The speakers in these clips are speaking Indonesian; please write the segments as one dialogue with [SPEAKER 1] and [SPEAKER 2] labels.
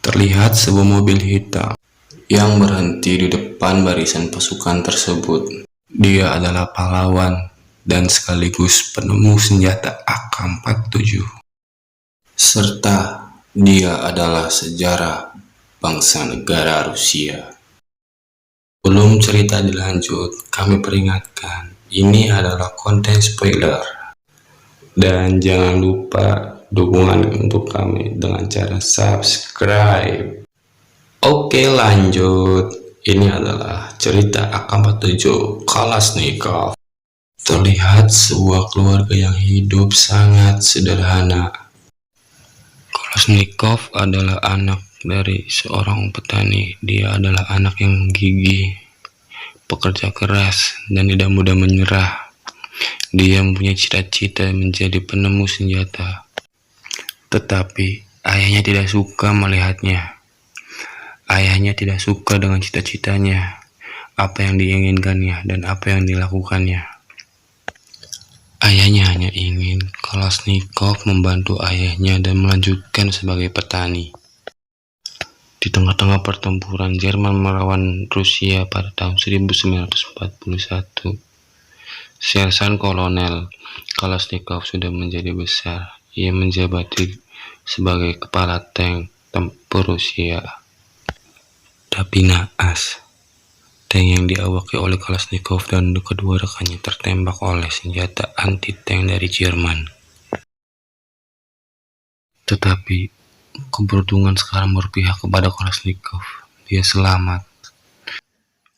[SPEAKER 1] Terlihat sebuah mobil hitam yang berhenti di depan barisan pasukan tersebut. Dia adalah pahlawan dan sekaligus penemu senjata AK-47. Serta dia adalah sejarah bangsa negara Rusia. Sebelum cerita dilanjut, kami peringatkan, ini adalah konten spoiler. Dan jangan lupa dukungan untuk kami dengan cara subscribe. Oke, lanjut. Ini adalah cerita AK-47 Kalashnikov. Terlihat sebuah keluarga yang hidup sangat sederhana. Kalashnikov adalah anak dari seorang petani. Dia adalah anak yang gigih, pekerja keras, dan tidak mudah menyerah. Dia mempunyai cita-cita menjadi penemu senjata. Tetapi ayahnya tidak suka melihatnya. Ayahnya tidak suka dengan cita-citanya, apa yang diinginkannya, dan apa yang dilakukannya. Ayahnya hanya ingin Kalashnikov membantu ayahnya dan melanjutkan sebagai petani. Di tengah-tengah pertempuran Jerman melawan Rusia pada tahun 1941, Sersan Kolonel Kalashnikov sudah menjadi besar. Ia menjabat sebagai kepala tank tempur Rusia. Tapi naas, tank yang diawaki oleh Kalashnikov dan kedua rekannya tertembak oleh senjata anti-tank dari Jerman. Tetapi keberuntungan sekarang berpihak kepada Kalashnikov. Dia selamat.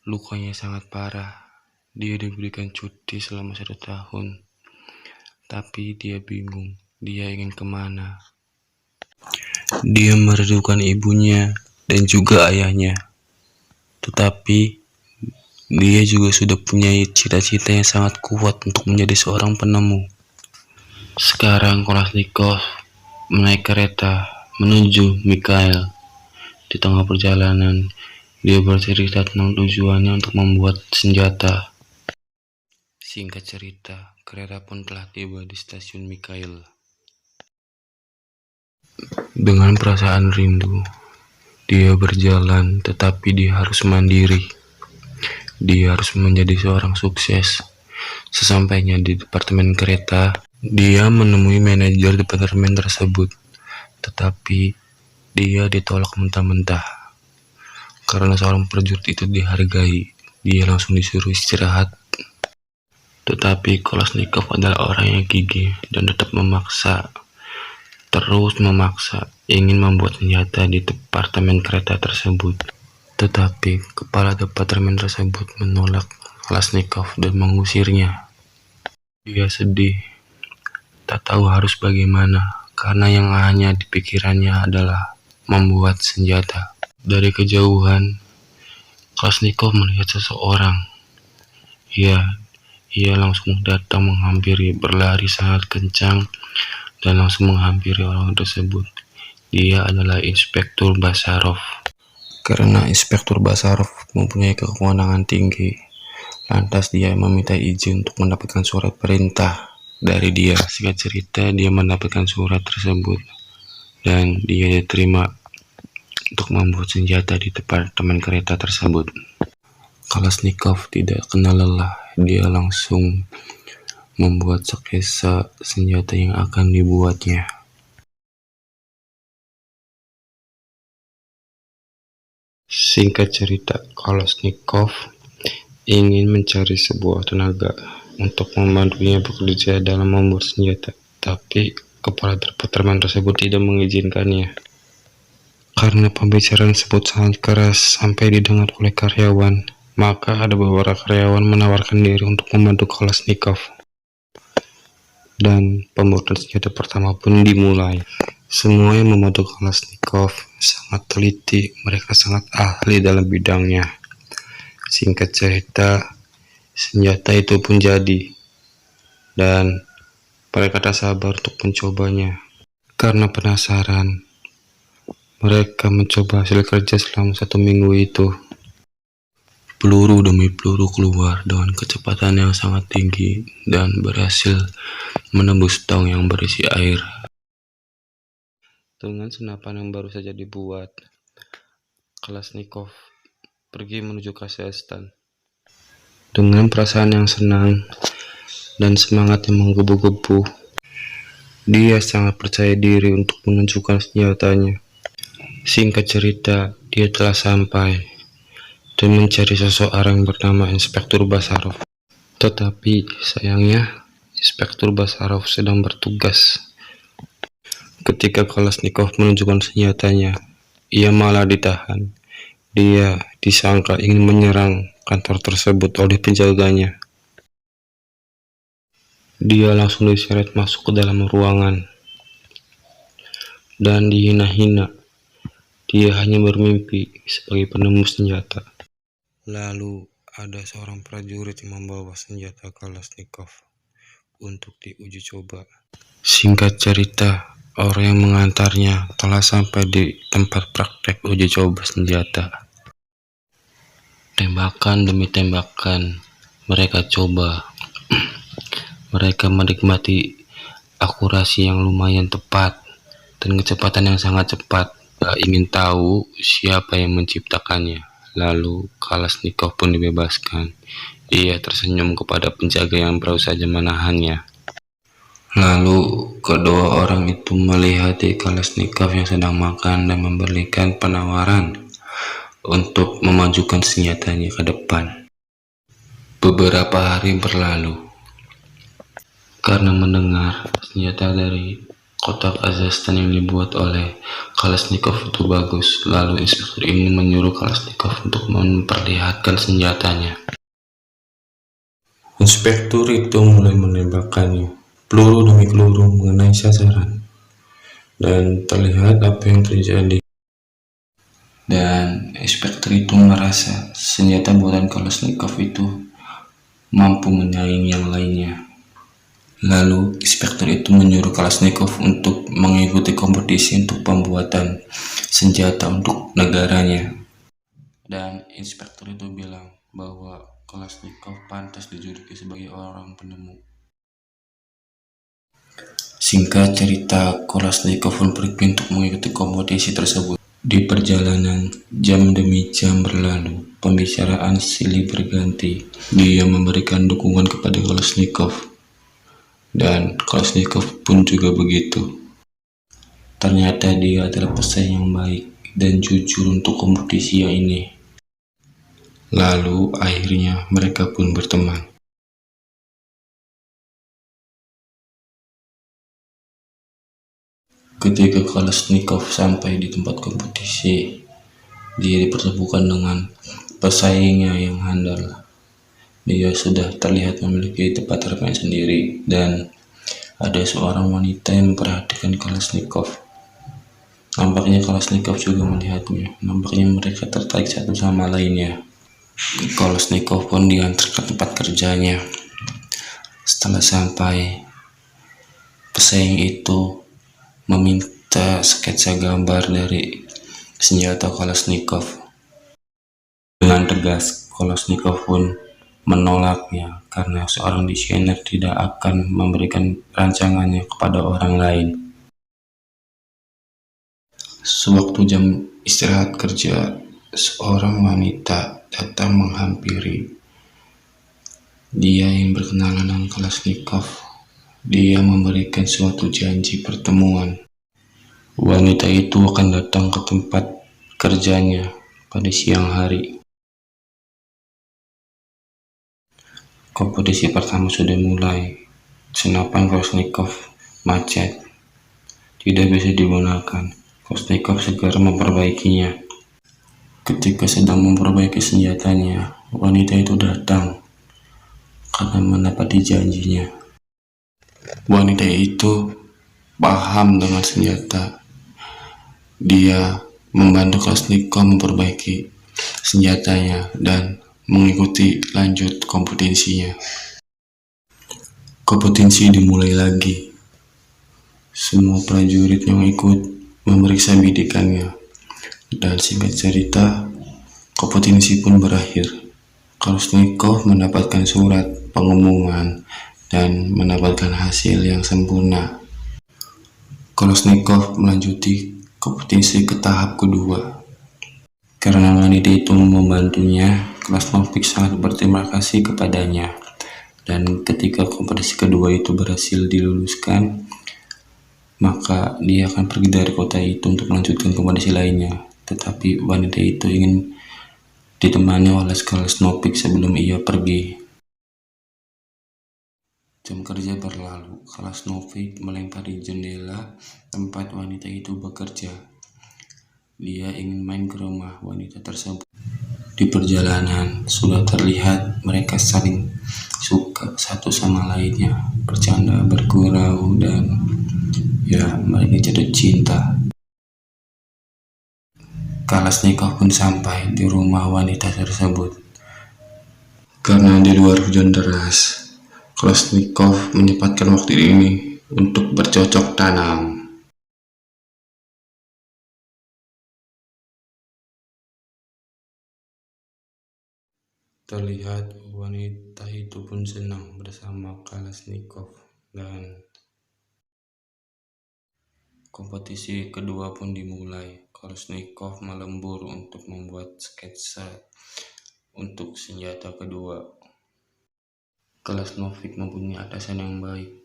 [SPEAKER 1] Lukanya sangat parah. Dia diberikan cuti selama 1 tahun. Tapi dia bingung. Dia ingin kemana. Dia merindukan ibunya dan juga ayahnya. Tetapi dia juga sudah punya cita-cita yang sangat kuat untuk menjadi seorang penemu. Sekarang Kalashnikov menaik kereta menuju Mikhail. Di tengah perjalanan, dia bercerita tentang tujuannya untuk membuat senjata. Singkat cerita, kereta pun telah tiba di stasiun Mikhail. Dengan perasaan rindu, dia berjalan, tetapi dia harus mandiri. Dia harus menjadi seorang sukses. Sesampainya di departemen kereta, dia menemui manajer departemen tersebut. Tetapi dia ditolak mentah-mentah. Karena seorang prajurit itu dihargai, dia langsung disuruh istirahat. Tetapi Kalashnikov adalah orang yang gigih dan tetap terus memaksa ingin membuat senjata di departemen kereta tersebut. Tetapi kepala departemen tersebut menolak Kalashnikov dan mengusirnya. Dia sedih, tak tahu harus bagaimana, karena yang hanya di pikirannya adalah membuat senjata. Dari kejauhan, Kalashnikov melihat seseorang. Ia langsung datang menghampiri, berlari sangat kencang, dan langsung menghampiri orang tersebut. Dia adalah Inspektur Basarov. Karena Inspektur Basarov mempunyai kewenangan tinggi, lantas dia meminta izin untuk mendapatkan surat perintah dari dia. Singkat cerita, dia mendapatkan surat tersebut, dan dia diterima untuk membuat senjata di departemen kereta tersebut. Kalashnikov tidak kenal lelah. Dia langsung membuat sketsa senjata yang akan dibuatnya. Singkat cerita, Kalashnikov ingin mencari sebuah tenaga untuk membantunya bekerja dalam membuat senjata. Tapi kepala departemen tersebut tidak mengizinkannya. Karena pembicaraan tersebut sangat keras sampai didengar oleh karyawan, maka ada beberapa karyawan menawarkan diri untuk membantu Kalashnikov. Dan pembuatan senjata pertama pun dimulai. Semua yang membantu Kalashnikov sangat teliti, mereka sangat ahli dalam bidangnya. Singkat cerita, senjata itu pun jadi. Dan mereka tak sabar untuk mencobanya. Karena penasaran, mereka mencoba hasil kerja selama 1 minggu itu. Peluru demi peluru keluar dengan kecepatan yang sangat tinggi dan berhasil menembus tong yang berisi air. Dengan senapan yang baru saja dibuat, Kalashnikov pergi menuju Kazakhstan. Dengan perasaan yang senang dan semangat yang menggebu-gebu, dia sangat percaya diri untuk menunjukkan senjatanya. Singkat cerita, dia telah sampai dan mencari seseorang bernama Inspektur Basarov. Tetapi sayangnya, Inspektur Basarov sedang bertugas. Ketika Kalashnikov menunjukkan senjatanya, ia malah ditahan. Dia disangka ingin menyerang kantor tersebut oleh penjaganya. Dia langsung diseret masuk ke dalam ruangan dan dihina-hina. Dia hanya bermimpi sebagai penemu senjata. Lalu ada seorang prajurit yang membawa senjata Kalashnikov untuk diuji coba. Singkat cerita, orang yang mengantarnya telah sampai di tempat praktek uji coba senjata. Tembakan demi tembakan mereka coba. Mereka menikmati akurasi yang lumayan tepat dan kecepatan yang sangat cepat. Gak ingin tahu siapa yang menciptakannya. Lalu Kalashnikov pun dibebaskan. Ia tersenyum kepada penjaga yang baru saja menahannya. Lalu kedua orang itu melihat Kalashnikov yang sedang makan dan memberikan penawaran untuk memajukan senjatanya ke depan. Beberapa hari berlalu. Karena mendengar senjata dari kota Kazakhstan yang dibuat oleh Kalashnikov itu bagus, lalu inspektur ini menyuruh Kalashnikov untuk memperlihatkan senjatanya. Inspektur itu mulai menembakkannya, peluru demi peluru mengenai sasaran, dan terlihat apa yang terjadi. Dan inspektur itu merasa senjata buatan Kalashnikov itu mampu menyaingi yang lainnya. Lalu inspektur itu menyuruh Kalashnikov untuk mengikuti kompetisi untuk pembuatan senjata untuk negaranya. Dan inspektur itu bilang bahwa Kalashnikov pantas dijuluki sebagai orang penemu. Singkat cerita, Kalashnikov pun pergi untuk mengikuti kompetisi tersebut. Di perjalanan, jam demi jam berlalu, pembicaraan silih berganti. Dia memberikan dukungan kepada Kalashnikov, dan Kalashnikov pun juga begitu. Ternyata dia adalah pesaing yang baik dan jujur untuk kompetisi yang ini. Lalu akhirnya mereka pun berteman. Ketika Kalashnikov sampai di tempat kompetisi, dia dipertemukan dengan pesaingnya yang handal. Dia sudah terlihat memiliki tempat bermain sendiri, dan ada seorang wanita yang memperhatikan Kalashnikov. Nampaknya Kalashnikov juga melihatnya. Nampaknya mereka tertarik satu sama lainnya. Kalashnikov pun diantar ke tempat kerjanya. Setelah sampai, pesaing itu meminta sketsa gambar dari senjata Kalashnikov. Dengan tegas, Kalashnikov pun menolaknya karena seorang desainer tidak akan memberikan rancangannya kepada orang lain. Sewaktu jam istirahat kerja, seorang wanita datang menghampiri. Dia yang berkenalan dengan Kalashnikov. Dia memberikan suatu janji pertemuan. Wanita itu akan datang ke tempat kerjanya pada siang hari. Kompetisi pertama sudah mulai. Senapan Kalashnikov macet, tidak bisa digunakan. Kalashnikov segera memperbaikinya. Ketika sedang memperbaiki senjatanya, wanita itu datang karena menepati janjinya. Wanita itu paham dengan senjata. Dia membantu Kalashnikov memperbaiki senjatanya dan mengikuti lanjut kompetisinya. Kompetisi dimulai lagi. Semua prajurit yang ikut memeriksa bidikannya. Dan singkat cerita, kompetisi pun berakhir. Kalashnikov mendapatkan surat pengumuman dan mendapatkan hasil yang sempurna. Kalashnikov melanjuti kompetisi ke tahap kedua. Karena wanita itu membantunya, Krasnovic sangat berterima kasih kepadanya. Dan ketika kompetisi kedua itu berhasil diluluskan, maka dia akan pergi dari kota itu untuk melanjutkan kompetisi lainnya. Tetapi wanita itu ingin ditemani oleh Krasnovic sebelum ia pergi. Jam kerja berlalu. Krasnovic melempari jendela tempat wanita itu bekerja. Dia ingin main ke rumah wanita tersebut. Di perjalanan sudah terlihat mereka saling suka satu sama lainnya, bercanda, bergurau, dan ya mereka jatuh cinta. Kalashnikov pun sampai di rumah wanita tersebut. Karena di luar hujan deras, Kalashnikov menyempatkan waktu ini untuk bercocok tanam. Terlihat wanita itu pun senang bersama Kalashnikov, dan kompetisi kedua pun dimulai. Kalashnikov melembur untuk membuat sketsa untuk senjata kedua. Kalashnikov mempunyai atasan yang baik.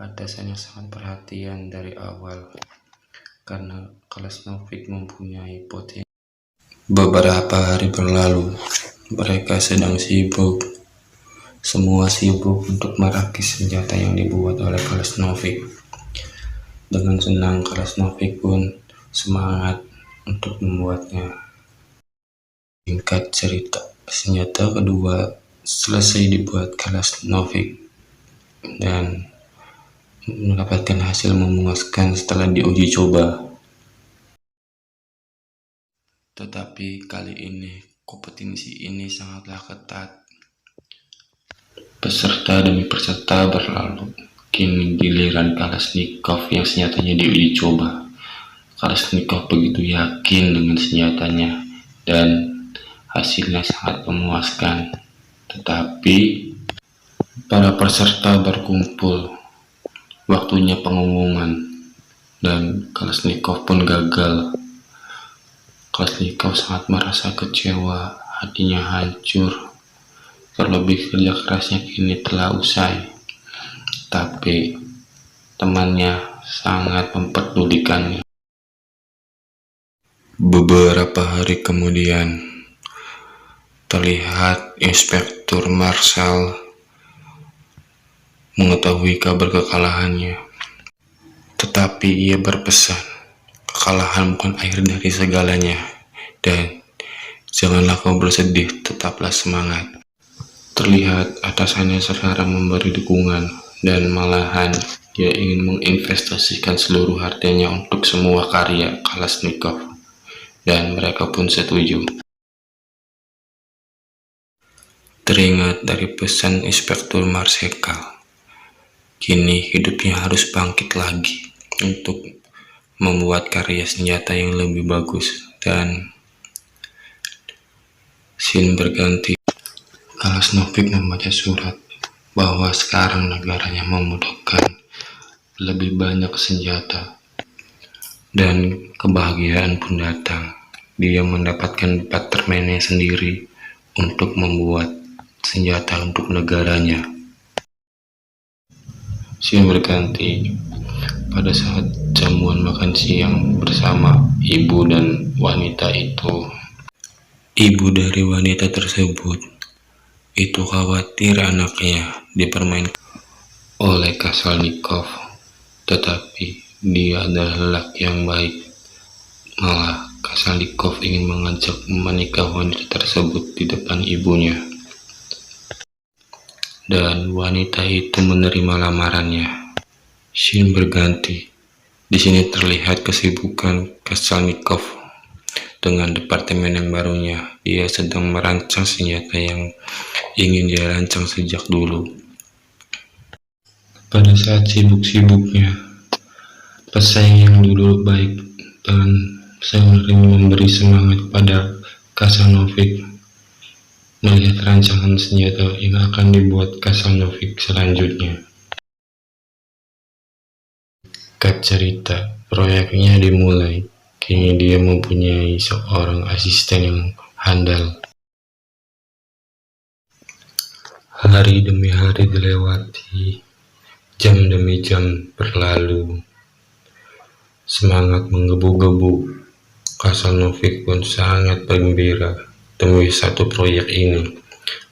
[SPEAKER 1] Atasan yang sangat perhatian dari awal, karena Kalashnikov mempunyai potensi. Beberapa hari berlalu. Mereka sedang sibuk. Semua sibuk untuk merakit senjata yang dibuat oleh Kalashnikov. Dengan senang Kalashnikov pun semangat untuk membuatnya. Singkat cerita, senjata kedua selesai dibuat Kalashnikov dan mendapatkan hasil memuaskan setelah diuji coba. Tetapi kali ini kompetisi ini sangatlah ketat. Peserta demi peserta berlalu. Kini giliran Kalashnikov yang senjatanya diuji coba. Kalashnikov begitu yakin dengan senjatanya dan hasilnya sangat memuaskan. Tetapi para peserta berkumpul. Waktunya pengumuman dan Kalashnikov pun gagal. Kalashnikov sangat merasa kecewa, hatinya hancur. Terlebih kerja kerasnya kini telah usai. Tapi temannya sangat memperdulikannya. Beberapa hari kemudian, terlihat Inspektur Marshall mengetahui kabar kekalahannya. Tetapi ia berpesan, kekalahan bukan akhir dari segalanya, dan janganlah kau bersedih, tetaplah semangat. Terlihat atasannya sekarang memberi dukungan, dan malahan dia ingin menginvestasikan seluruh hartanya untuk semua karya Kalashnikov, dan mereka pun setuju. Teringat dari pesan Inspektur Marshall, kini hidupnya harus bangkit lagi untuk membuat karya senjata yang lebih bagus. Dan scene berganti. Kalashnikov membaca surat bahwa sekarang negaranya membutuhkan lebih banyak senjata, dan kebahagiaan pun datang. Dia mendapatkan departemennya sendiri untuk membuat senjata untuk negaranya. Scene berganti pada saat jamuan makan siang bersama ibu dan wanita itu. Ibu dari wanita tersebut itu khawatir anaknya dipermainkan oleh Kalashnikov, tetapi dia adalah lelaki yang baik. Malah Kalashnikov ingin mengajak menikah wanita tersebut di depan ibunya, dan wanita itu menerima lamarannya. Scene berganti. Di sini terlihat kesibukan Kalashnikov dengan departemen yang barunya. Dia sedang merancang senjata yang ingin dia rancang sejak dulu. Pada saat sibuk-sibuknya, pesaing yang dulu baik dan sering memberi semangat pada Kalashnikov melihat rancangan senjata yang akan dibuat Kalashnikov selanjutnya. Cut cerita, proyeknya dimulai. Kini dia mempunyai seorang asisten yang handal. Hari demi hari dilewati, jam demi jam berlalu. Semangat menggebu-gebu. Kasanovic pun sangat gembira demi satu proyek ini.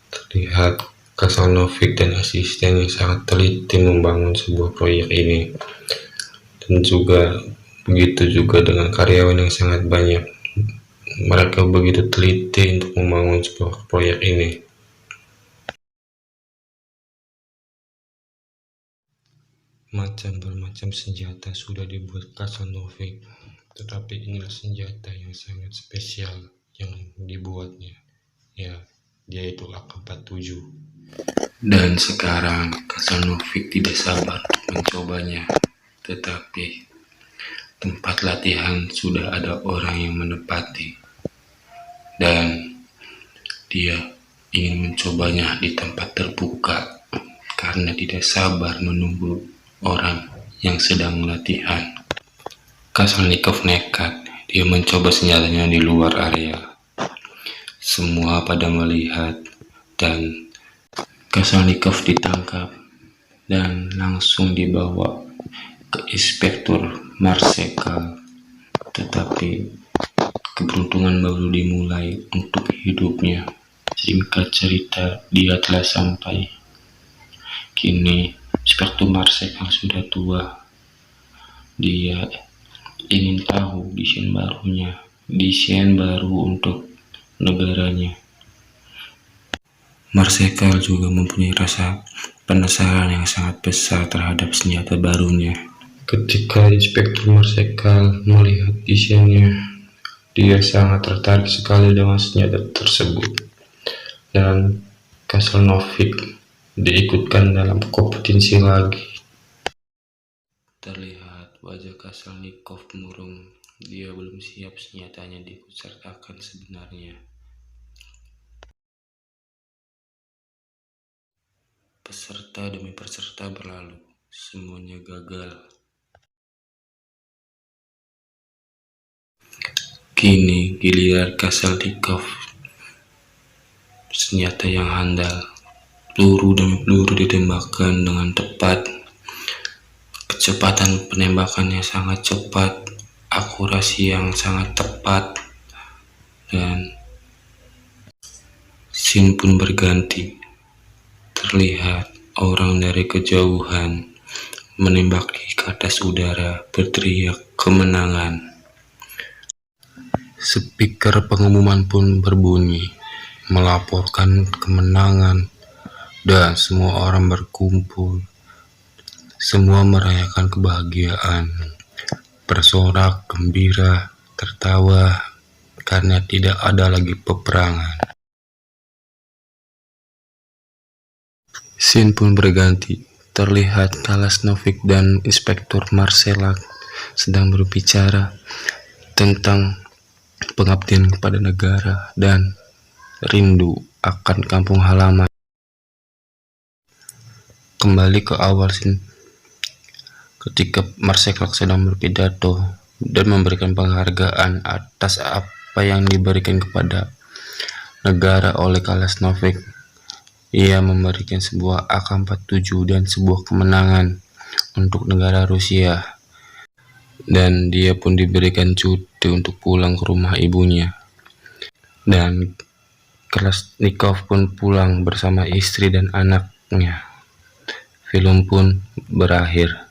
[SPEAKER 1] Terlihat Kasanovic dan asistennya sangat teliti membangun sebuah proyek ini. Dan juga begitu juga dengan karyawan yang sangat banyak. Mereka begitu teliti untuk membangun sebuah proyek ini. Bermacam senjata sudah dibuat Kasanovic, tetapi inilah senjata yang sangat spesial yang dibuatnya. Ya, dia itu AK-47. Dan sekarang Kasanovic tidak sabar mencobanya, tetapi tempat latihan sudah ada orang yang menepati, dan dia ingin mencobanya di tempat terbuka karena tidak sabar menunggu orang yang sedang latihan. Kasalnikov nekat, dia mencoba senjatanya di luar area. Semua pada melihat, dan Kasalnikov ditangkap dan langsung dibawa ke Inspektur Marsekal. Tetapi keberuntungan baru dimulai untuk hidupnya. Singkat cerita, dia telah sampai. Kini Inspektur Marsekal sudah tua. Dia ingin tahu desain baru untuk negaranya. Marsekal juga mempunyai rasa penasaran yang sangat besar terhadap senjata barunya. Ketika Inspektur Marsekal melihat desainnya, dia sangat tertarik sekali dengan senjata tersebut. Dan Kasanovic diikutkan dalam kompetisi lagi. Terlihat wajah Kasalnikov murung. Dia belum siap senjatanya diikutsertakan sebenarnya. Peserta demi peserta berlalu, semuanya gagal. Kini giliran Kasalnikov, senjata yang handal. Peluru demi peluru ditembakkan dengan tepat. Kecepatan penembakannya sangat cepat, akurasi yang sangat tepat, dan scene pun berganti. Terlihat orang dari kejauhan menembaki ke atas udara, berteriak kemenangan. Speaker pengumuman pun berbunyi, melaporkan kemenangan, dan semua orang berkumpul. Semua merayakan kebahagiaan, bersorak, gembira, tertawa, karena tidak ada lagi peperangan. Scene pun berganti. Terlihat Kasanovic dan Inspektur Marsekal sedang berbicara tentang pengabdian kepada negara dan rindu akan kampung halaman. Kembali ke awal scene, ketika Marsekal sedang berpidato dan memberikan penghargaan atas apa yang diberikan kepada negara oleh Kasanovic. Ia memberikan sebuah AK-47 dan sebuah kemenangan untuk negara Rusia. Dan dia pun diberikan cuti untuk pulang ke rumah ibunya. Dan Kasnikov pun pulang bersama istri dan anaknya. Film pun berakhir.